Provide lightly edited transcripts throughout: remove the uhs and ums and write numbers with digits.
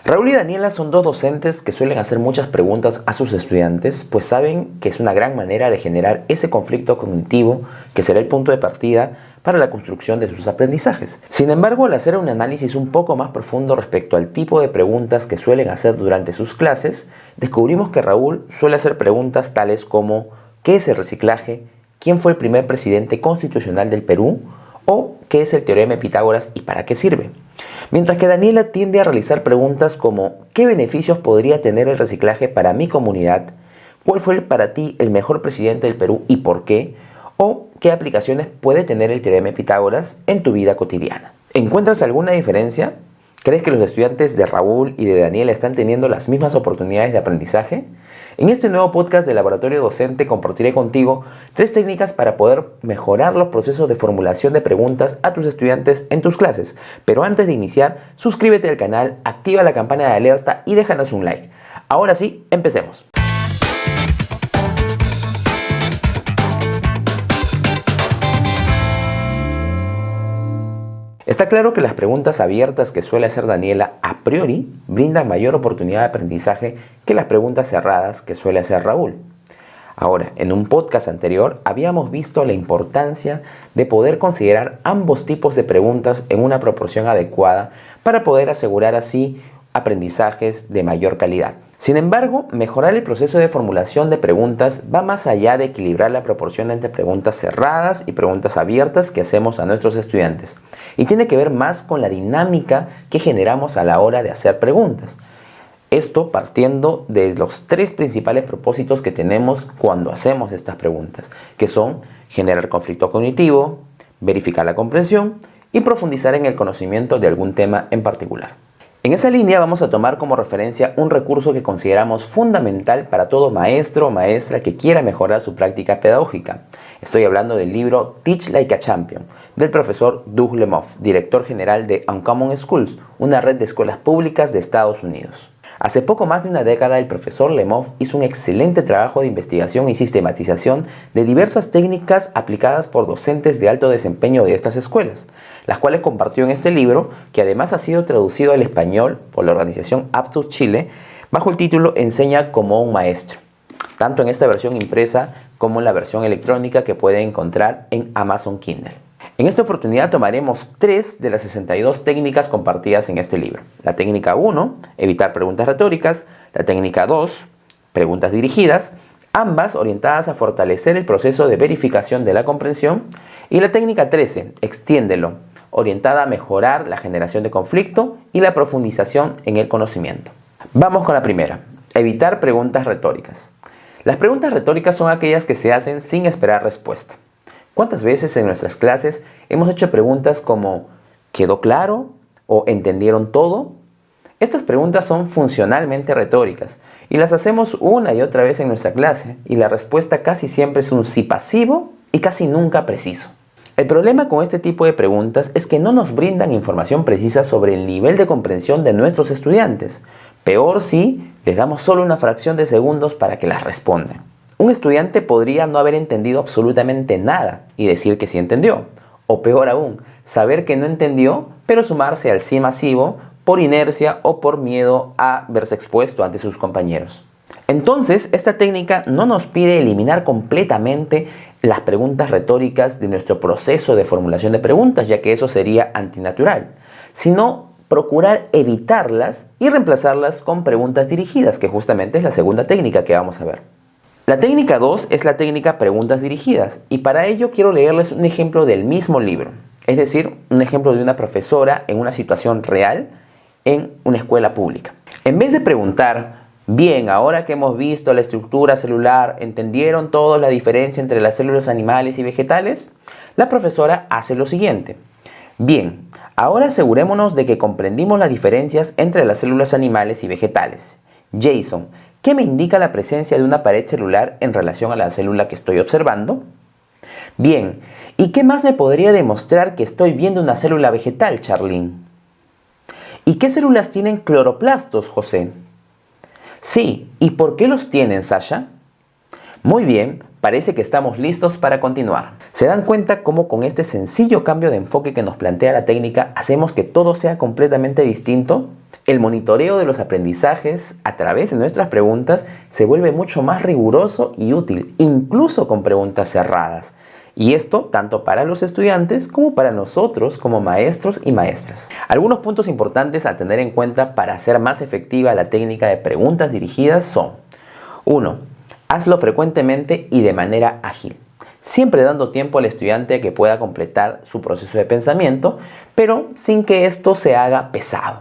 Raúl y Daniela son dos docentes que suelen hacer muchas preguntas a sus estudiantes, pues saben que es una gran manera de generar ese conflicto cognitivo que será el punto de partida para la construcción de sus aprendizajes. Sin embargo, al hacer un análisis un poco más profundo respecto al tipo de preguntas que suelen hacer durante sus clases, descubrimos que Raúl suele hacer preguntas tales como ¿qué es el reciclaje? ¿Quién fue el primer presidente constitucional del Perú? ¿O qué es el teorema de Pitágoras y para qué sirve? Mientras que Daniela tiende a realizar preguntas como ¿qué beneficios podría tener el reciclaje para mi comunidad? ¿Cuál fue para ti el mejor presidente del Perú y por qué? ¿O qué aplicaciones puede tener el teorema de Pitágoras en tu vida cotidiana? ¿Encuentras alguna diferencia? ¿Crees que los estudiantes de Raúl y de Daniela están teniendo las mismas oportunidades de aprendizaje? En este nuevo podcast de Laboratorio Docente compartiré contigo 3 técnicas para poder mejorar los procesos de formulación de preguntas a tus estudiantes en tus clases. Pero antes de iniciar, suscríbete al canal, activa la campana de alerta y déjanos un like. Ahora sí, empecemos. Está claro que las preguntas abiertas que suele hacer Daniela a priori brindan mayor oportunidad de aprendizaje que las preguntas cerradas que suele hacer Raúl. Ahora, en un podcast anterior habíamos visto la importancia de poder considerar ambos tipos de preguntas en una proporción adecuada para poder asegurar así aprendizajes de mayor calidad. Sin embargo, mejorar el proceso de formulación de preguntas va más allá de equilibrar la proporción entre preguntas cerradas y preguntas abiertas que hacemos a nuestros estudiantes, y tiene que ver más con la dinámica que generamos a la hora de hacer preguntas. Esto partiendo de los 3 principales propósitos que tenemos cuando hacemos estas preguntas, que son generar conflicto cognitivo, verificar la comprensión y profundizar en el conocimiento de algún tema en particular. En esa línea vamos a tomar como referencia un recurso que consideramos fundamental para todo maestro o maestra que quiera mejorar su práctica pedagógica. Estoy hablando del libro Teach Like a Champion, del profesor Doug Lemov, director general de Uncommon Schools, una red de escuelas públicas de Estados Unidos. Hace poco más de una década, el profesor Lemov hizo un excelente trabajo de investigación y sistematización de diversas técnicas aplicadas por docentes de alto desempeño de estas escuelas, las cuales compartió en este libro, que además ha sido traducido al español por la organización Aptus Chile, bajo el título Enseña como un maestro, tanto en esta versión impresa como en la versión electrónica que puede encontrar en Amazon Kindle. En esta oportunidad tomaremos 3 de las 62 técnicas compartidas en este libro. La técnica 1, evitar preguntas retóricas. La técnica 2, preguntas dirigidas, ambas orientadas a fortalecer el proceso de verificación de la comprensión. Y la técnica 13, extiéndelo, orientada a mejorar la generación de conflicto y la profundización en el conocimiento. Vamos con la primera, evitar preguntas retóricas. Las preguntas retóricas son aquellas que se hacen sin esperar respuesta. ¿Cuántas veces en nuestras clases hemos hecho preguntas como ¿quedó claro? ¿O entendieron todo? Estas preguntas son funcionalmente retóricas y las hacemos una y otra vez en nuestra clase, y la respuesta casi siempre es un sí pasivo y casi nunca preciso. El problema con este tipo de preguntas es que no nos brindan información precisa sobre el nivel de comprensión de nuestros estudiantes. Peor si les damos solo una fracción de segundos para que las respondan. Un estudiante podría no haber entendido absolutamente nada y decir que sí entendió. O peor aún, saber que no entendió, pero sumarse al sí masivo por inercia o por miedo a verse expuesto ante sus compañeros. Entonces, esta técnica no nos pide eliminar completamente las preguntas retóricas de nuestro proceso de formulación de preguntas, ya que eso sería antinatural, sino procurar evitarlas y reemplazarlas con preguntas dirigidas, que justamente es la segunda técnica que vamos a ver. La técnica 2 es la técnica preguntas dirigidas, y para ello quiero leerles un ejemplo del mismo libro, es decir, un ejemplo de una profesora en una situación real en una escuela pública. En vez de preguntar, bien, ahora que hemos visto la estructura celular, ¿entendieron todos la diferencia entre las células animales y vegetales? La profesora hace lo siguiente. Bien, ahora asegurémonos de que comprendimos las diferencias entre las células animales y vegetales. Jason, ¿qué me indica la presencia de una pared celular en relación a la célula que estoy observando? Bien, ¿y qué más me podría demostrar que estoy viendo una célula vegetal, Charlene? ¿Y qué células tienen cloroplastos, José? Sí, ¿y por qué los tienen, Sasha? Muy bien, parece que estamos listos para continuar. ¿Se dan cuenta cómo con este sencillo cambio de enfoque que nos plantea la técnica hacemos que todo sea completamente distinto? El monitoreo de los aprendizajes a través de nuestras preguntas se vuelve mucho más riguroso y útil, incluso con preguntas cerradas. Y esto tanto para los estudiantes como para nosotros como maestros y maestras. Algunos puntos importantes a tener en cuenta para hacer más efectiva la técnica de preguntas dirigidas son: 1. Hazlo frecuentemente y de manera ágil, siempre dando tiempo al estudiante a que pueda completar su proceso de pensamiento, pero sin que esto se haga pesado.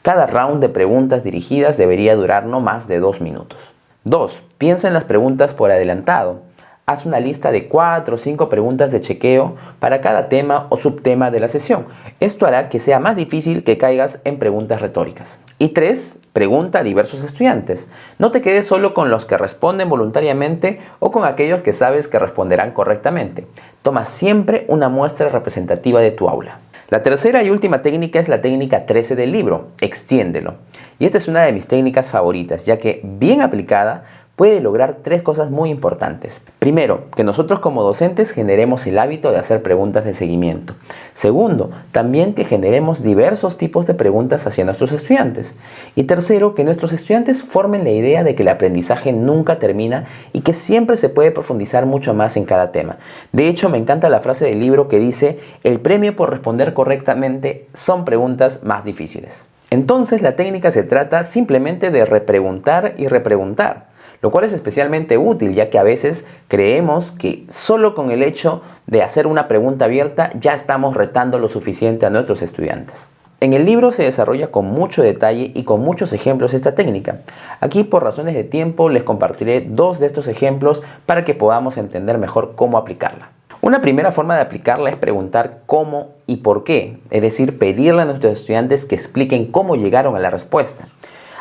Cada round de preguntas dirigidas debería durar no más de 2 minutos. 2. Piensa en las preguntas por adelantado. Haz una lista de 4 o 5 preguntas de chequeo para cada tema o subtema de la sesión. Esto hará que sea más difícil que caigas en preguntas retóricas. Y 3. Pregunta a diversos estudiantes. No te quedes solo con los que responden voluntariamente o con aquellos que sabes que responderán correctamente. Toma siempre una muestra representativa de tu aula. La tercera y última técnica es la técnica 13 del libro, extiéndelo. Y esta es una de mis técnicas favoritas, ya que bien aplicada puede lograr 3 cosas muy importantes. Primero, que nosotros como docentes generemos el hábito de hacer preguntas de seguimiento. Segundo, también que generemos diversos tipos de preguntas hacia nuestros estudiantes. Y tercero, que nuestros estudiantes formen la idea de que el aprendizaje nunca termina y que siempre se puede profundizar mucho más en cada tema. De hecho, me encanta la frase del libro que dice: el premio por responder correctamente son preguntas más difíciles. Entonces, la técnica se trata simplemente de repreguntar y repreguntar, lo cual es especialmente útil, ya que a veces creemos que solo con el hecho de hacer una pregunta abierta ya estamos retando lo suficiente a nuestros estudiantes. En el libro se desarrolla con mucho detalle y con muchos ejemplos esta técnica. Aquí, por razones de tiempo, les compartiré 2 de estos ejemplos para que podamos entender mejor cómo aplicarla. Una primera forma de aplicarla es preguntar cómo y por qué, es decir, pedirle a nuestros estudiantes que expliquen cómo llegaron a la respuesta.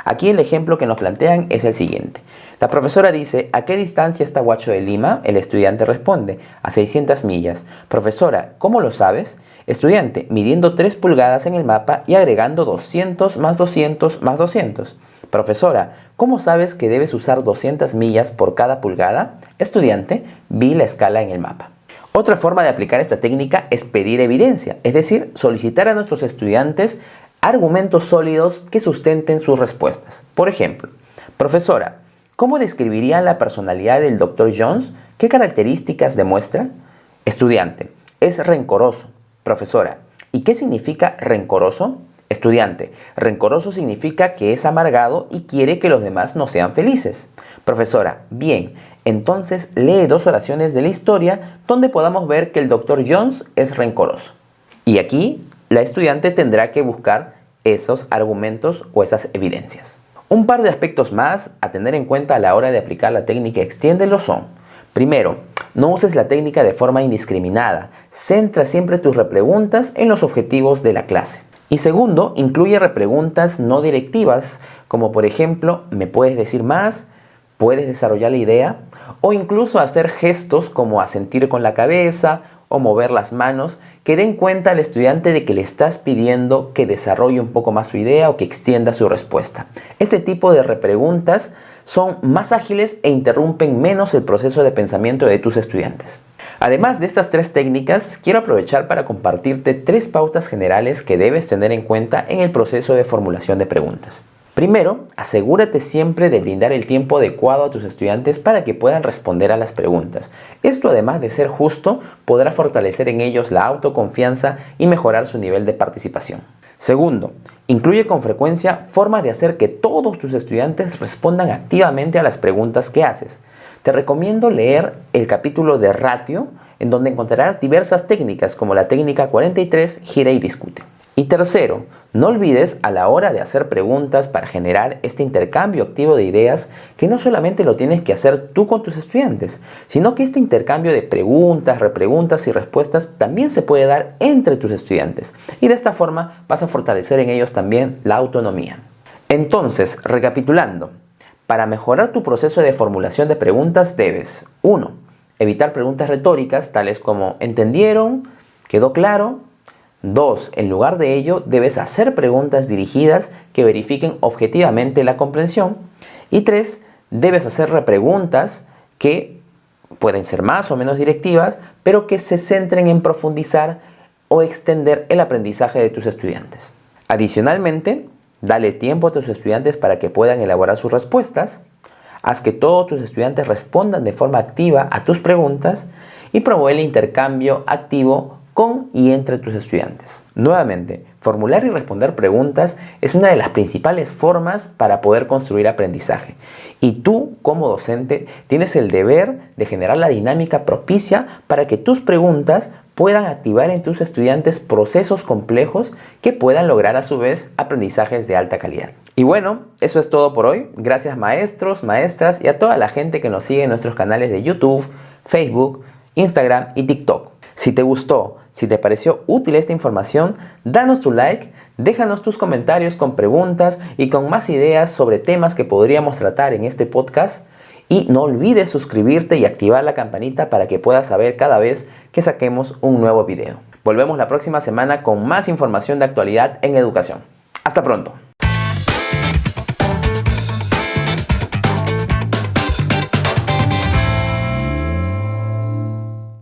Aquí el ejemplo que nos plantean es el siguiente. La profesora dice: ¿a qué distancia está Huacho de Lima? El estudiante responde: a 600 millas. Profesora, ¿cómo lo sabes? Estudiante: midiendo 3 pulgadas en el mapa y agregando 200 más 200 más 200. Profesora, ¿cómo sabes que debes usar 200 millas por cada pulgada? Estudiante: vi la escala en el mapa. Otra forma de aplicar esta técnica es pedir evidencia, es decir, solicitar a nuestros estudiantes argumentos sólidos que sustenten sus respuestas. Por ejemplo: profesora, ¿cómo describiría la personalidad del Dr. Jones? ¿Qué características demuestra? Estudiante: es rencoroso. Profesora: ¿y qué significa rencoroso? Estudiante: rencoroso significa que es amargado y quiere que los demás no sean felices. Profesora: bien, entonces lee 2 oraciones de la historia donde podamos ver que el Dr. Jones es rencoroso. Y aquí la estudiante tendrá que buscar esos argumentos o esas evidencias. Un par de aspectos más a tener en cuenta a la hora de aplicar la técnica extiéndelo son: primero, no uses la técnica de forma indiscriminada. Centra siempre tus repreguntas en los objetivos de la clase. Y segundo, incluye repreguntas no directivas, como por ejemplo: ¿me puedes decir más? ¿Puedes desarrollar la idea? O incluso hacer gestos como asentir con la cabeza o mover las manos, que den cuenta al estudiante de que le estás pidiendo que desarrolle un poco más su idea o que extienda su respuesta. Este tipo de repreguntas son más ágiles e interrumpen menos el proceso de pensamiento de tus estudiantes. Además de estas 3 técnicas, quiero aprovechar para compartirte 3 pautas generales que debes tener en cuenta en el proceso de formulación de preguntas. Primero, asegúrate siempre de brindar el tiempo adecuado a tus estudiantes para que puedan responder a las preguntas. Esto, además de ser justo, podrá fortalecer en ellos la autoconfianza y mejorar su nivel de participación. Segundo, incluye con frecuencia formas de hacer que todos tus estudiantes respondan activamente a las preguntas que haces. Te recomiendo leer el capítulo de Ratio, en donde encontrarás diversas técnicas como la técnica 43, gira y discute. Y tercero, no olvides a la hora de hacer preguntas para generar este intercambio activo de ideas que no solamente lo tienes que hacer tú con tus estudiantes, sino que este intercambio de preguntas, repreguntas y respuestas también se puede dar entre tus estudiantes. Y de esta forma vas a fortalecer en ellos también la autonomía. Entonces, recapitulando, para mejorar tu proceso de formulación de preguntas debes: 1. Evitar preguntas retóricas tales como ¿entendieron? ¿Quedó claro? 2. En lugar de ello, debes hacer preguntas dirigidas que verifiquen objetivamente la comprensión. Y 3. Debes hacer repreguntas que pueden ser más o menos directivas, pero que se centren en profundizar o extender el aprendizaje de tus estudiantes. Adicionalmente, Dale tiempo a tus estudiantes para que puedan elaborar sus respuestas. Haz que todos tus estudiantes respondan de forma activa a tus preguntas y promueve el intercambio activo con y entre tus estudiantes. Nuevamente, formular y responder preguntas es una de las principales formas para poder construir aprendizaje. Y tú, como docente, tienes el deber de generar la dinámica propicia para que tus preguntas puedan activar en tus estudiantes procesos complejos que puedan lograr a su vez aprendizajes de alta calidad. Y bueno, eso es todo por hoy. Gracias maestros, maestras y a toda la gente que nos sigue en nuestros canales de YouTube, Facebook, Instagram y TikTok. Si te gustó, si te pareció útil esta información, danos tu like, déjanos tus comentarios con preguntas y con más ideas sobre temas que podríamos tratar en este podcast. Y no olvides suscribirte y activar la campanita para que puedas saber cada vez que saquemos un nuevo video. Volvemos la próxima semana con más información de actualidad en educación. Hasta pronto.